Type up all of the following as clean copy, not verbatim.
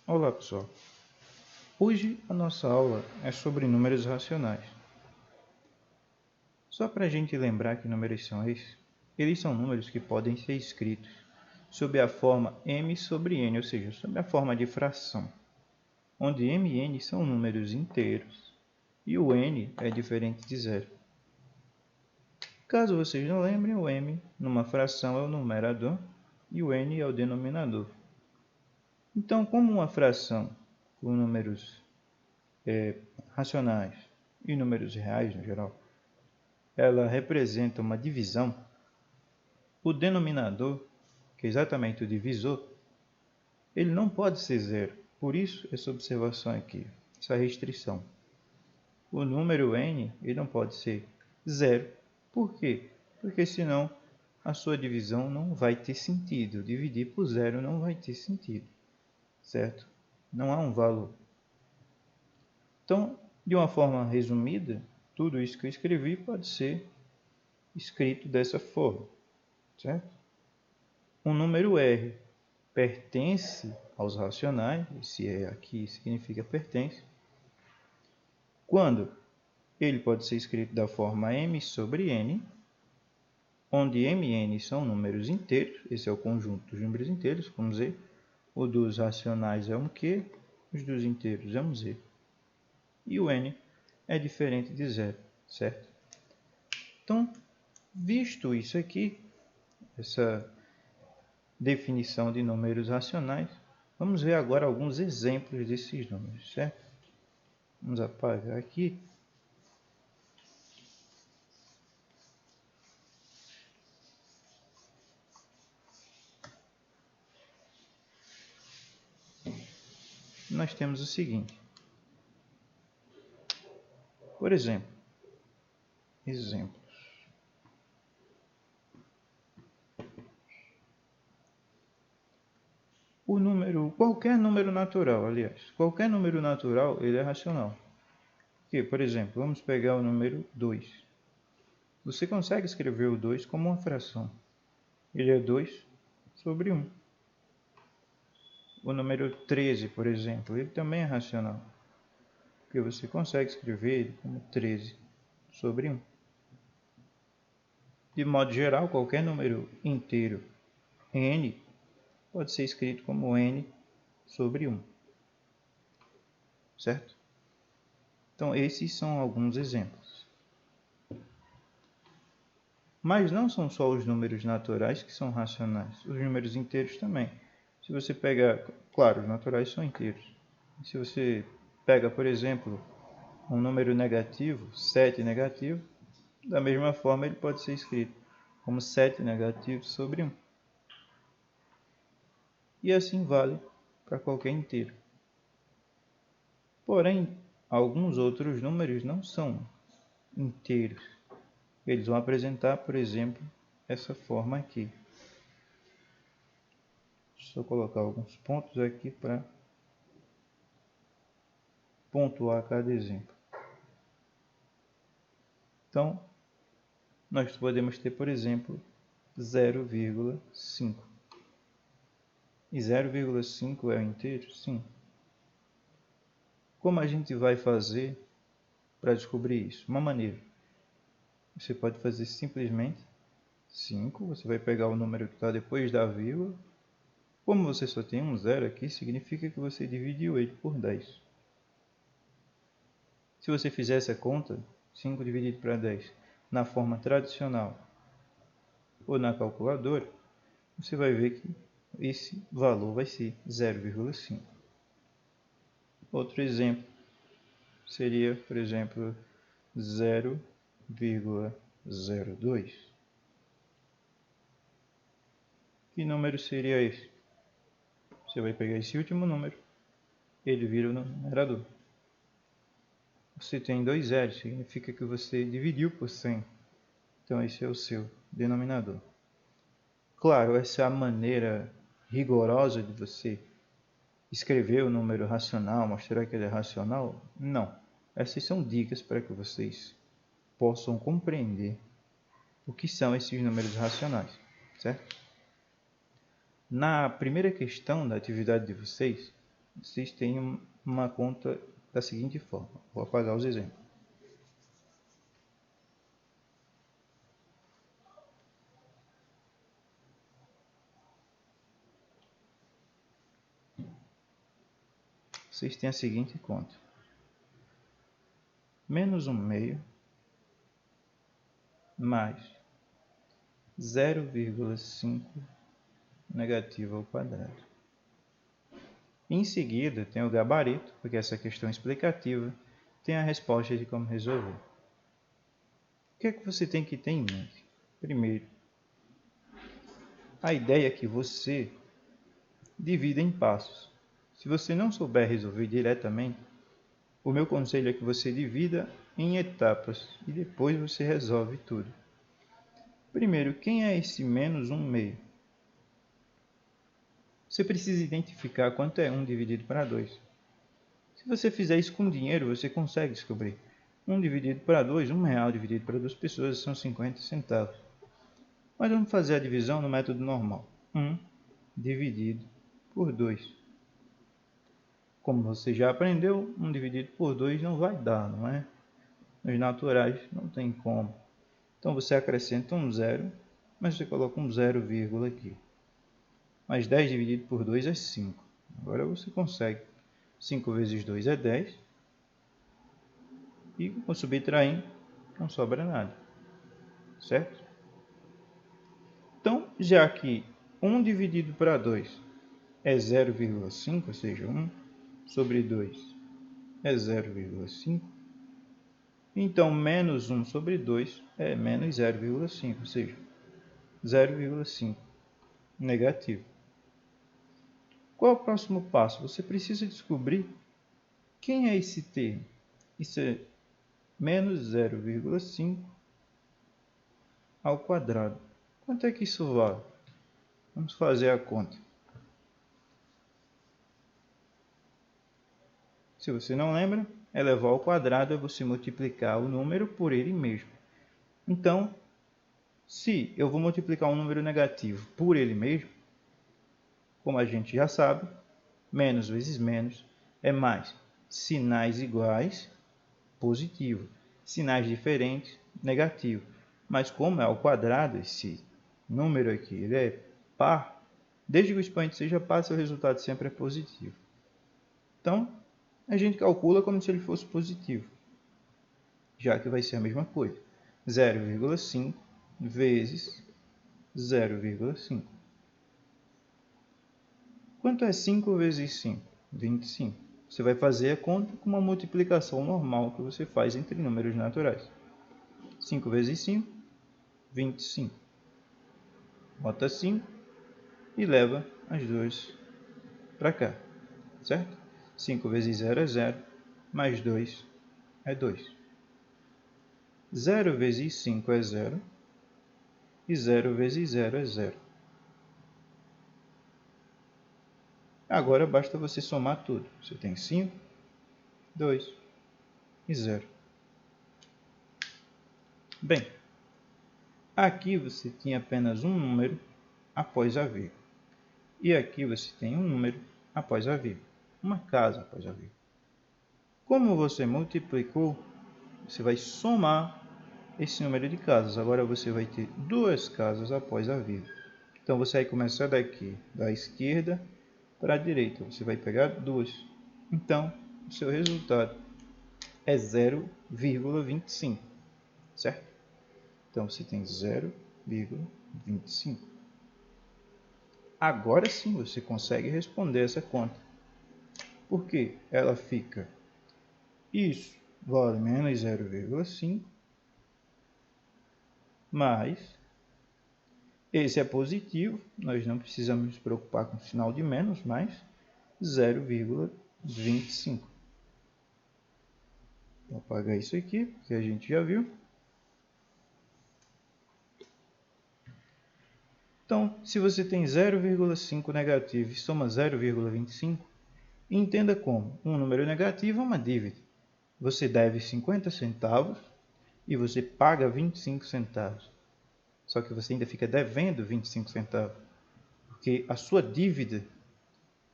Olá pessoal, hoje a nossa aula é sobre números racionais. Só para a gente lembrar que números são esses, eles são números que podem ser escritos sob a forma m sobre n, ou seja, sob a forma de fração, onde m e n são números inteiros e o n é diferente de zero. Caso vocês não lembrem, o m numa fração é o numerador e o n é o denominador. Então, como uma fração com números racionais e números reais no geral, ela representa uma divisão, o denominador, que é exatamente o divisor, ele não pode ser zero. Por isso, essa observação aqui, essa restrição. O número n ele não pode ser zero. Por quê? Porque senão a sua divisão não vai ter sentido. Dividir por zero não vai ter sentido, certo? Não há um valor. Então, de uma forma resumida, tudo isso que eu escrevi pode ser escrito dessa forma, certo? Um número R pertence aos racionais, esse E aqui significa pertence, quando ele pode ser escrito da forma m sobre n, onde m e n são números inteiros, esse é o conjunto dos números inteiros, vamos dizer, o dos racionais é um Q, os dos inteiros é um Z, e o n é diferente de zero, certo? Então, visto isso aqui, essa definição de números racionais, vamos ver agora alguns exemplos desses números, certo? Vamos apagar aqui. Nós temos o seguinte. Por exemplos. O número, qualquer número natural, aliás, qualquer número natural, ele é racional. Porque, por exemplo, vamos pegar o número 2. Você consegue escrever o 2 como uma fração. Ele é 2 sobre 1. O número 13, por exemplo, ele também é racional. Porque você consegue escrever ele como 13 sobre 1. De modo geral, qualquer número inteiro n pode ser escrito como n sobre 1. Certo? Então, esses são alguns exemplos. Mas não são só os números naturais que são racionais, os números inteiros também. Se você pegar, claro, os naturais são inteiros. Se você pega, por exemplo, um número negativo, 7 negativo, da mesma forma ele pode ser escrito como 7 negativo sobre 1. E assim vale para qualquer inteiro. Porém, alguns outros números não são inteiros. Eles vão apresentar, por exemplo, essa forma aqui. Deixa eu colocar alguns pontos aqui para pontuar cada exemplo. Então, nós podemos ter, por exemplo, 0,5. E 0,5 é um inteiro? Sim. Como a gente vai fazer para descobrir isso? Uma maneira. Você pode fazer simplesmente 5. Você vai pegar o número que está depois da vírgula. Como você só tem um zero aqui, significa que você dividiu ele por 10. Se você fizer essa conta, 5 dividido para 10, na forma tradicional ou na calculadora, você vai ver que esse valor vai ser 0,5. Outro exemplo seria, por exemplo, 0,02. Que número seria esse? Você vai pegar esse último número, ele vira o numerador. Você tem 2 zeros, significa que você dividiu por 100. Então esse é o seu denominador. Claro, essa é a maneira rigorosa de você escrever o número racional, mostrar que ele é racional? Não. Essas são dicas para que vocês possam compreender o que são esses números racionais, certo? Na primeira questão da atividade de vocês, vocês têm uma conta da seguinte forma. Vou apagar os exemplos. Vocês têm a seguinte conta. Menos 1/2 mais 0,5 negativo ao quadrado. Em seguida, tem o gabarito, porque essa questão explicativa tem a resposta de como resolver. O que é que você tem que ter em mente? Primeiro, a ideia é que você divida em passos. Se você não souber resolver diretamente, o meu conselho é que você divida em etapas e depois você resolve tudo. Primeiro, quem é esse menos 1/2? Você precisa identificar quanto é 1 dividido para 2. Se você fizer isso com dinheiro, você consegue descobrir. 1 dividido para 2, R$1 dividido para 2 pessoas são 50 centavos. Mas vamos fazer a divisão no método normal. 1 dividido por 2. Como você já aprendeu, 1 dividido por 2 não vai dar, não é? Nos naturais não tem como. Então você acrescenta um zero, mas você coloca um 0, aqui. Mas 10 dividido por 2 é 5. Agora você consegue. 5 vezes 2 é 10. E com subtraindo, não sobra nada. Certo? Então, já que 1 dividido para 2 é 0,5, ou seja, 1 sobre 2 é 0,5, então menos 1 sobre 2 é menos 0,5, ou seja, 0,5 negativo. Qual é o próximo passo? Você precisa descobrir quem é esse termo. Isso é menos 0,5 ao quadrado. Quanto é que isso vale? Vamos fazer a conta. Se você não lembra, elevar ao quadrado é você multiplicar o número por ele mesmo. Então, se eu vou multiplicar um número negativo por ele mesmo, como a gente já sabe, menos vezes menos é mais. Sinais iguais, positivo. Sinais diferentes, negativo. Mas como é ao quadrado, esse número aqui ele é par, desde que o expoente seja par, seu resultado sempre é positivo. Então, a gente calcula como se ele fosse positivo, já que vai ser a mesma coisa. 0,5 vezes 0,5. Quanto é 5 vezes 5? 25. Você vai fazer a conta com uma multiplicação normal que você faz entre números naturais. 5 vezes 5, 25. Bota 5 e leva as duas para cá, certo? 5 vezes 0 é 0, mais 2 é 2. 0 vezes 5 é 0 e 0 vezes 0 é 0. Agora basta você somar tudo. Você tem 5, 2 e 0. Bem, aqui você tinha apenas um número após a vírgula. E aqui você tem um número após a vírgula. Uma casa após a vírgula. Como você multiplicou, você vai somar esse número de casas. Agora você vai ter duas casas após a vírgula. Então você vai começar daqui, da esquerda para a direita. Você vai pegar duas. Então, o seu resultado é 0,25, certo? Então você tem 0,25. Agora sim você consegue responder essa conta. Porque ela fica, isso vale menos 0,5, mas esse é positivo, nós não precisamos nos preocupar com o sinal de menos, mas 0,25. Vou apagar isso aqui, que a gente já viu. Então, se você tem 0,5 negativo e soma 0,25, entenda como um número negativo é uma dívida. Você deve 50 centavos e você paga 25 centavos. Só que você ainda fica devendo 25 centavos, porque a sua dívida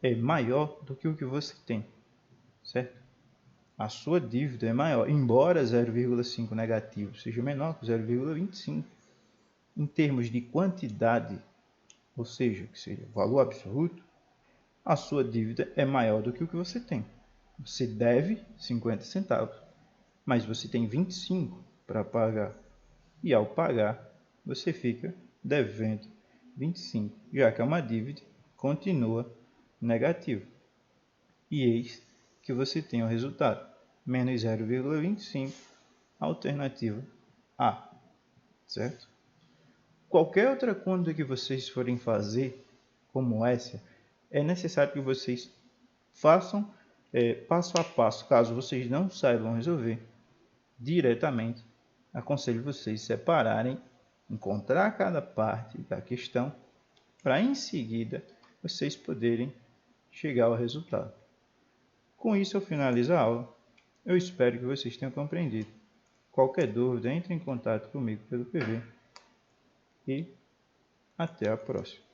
é maior do que o que você tem, certo? A sua dívida é maior, embora 0,5 negativo seja menor que 0,25. Em termos de quantidade, ou seja, que seja valor absoluto, a sua dívida é maior do que o que você tem. Você deve 50 centavos, mas você tem 25 para pagar. E ao pagar, você fica devendo 25, já que é uma dívida, continua negativa. E eis que você tem o resultado, menos 0,25, alternativa A, certo? Qualquer outra conta que vocês forem fazer, como essa, é necessário que vocês façam passo a passo. Caso vocês não saibam resolver diretamente, aconselho vocês separarem, encontrar cada parte da questão, para em seguida vocês poderem chegar ao resultado. Com isso eu finalizo a aula. Eu espero que vocês tenham compreendido. Qualquer dúvida, entre em contato comigo pelo PV e até a próxima.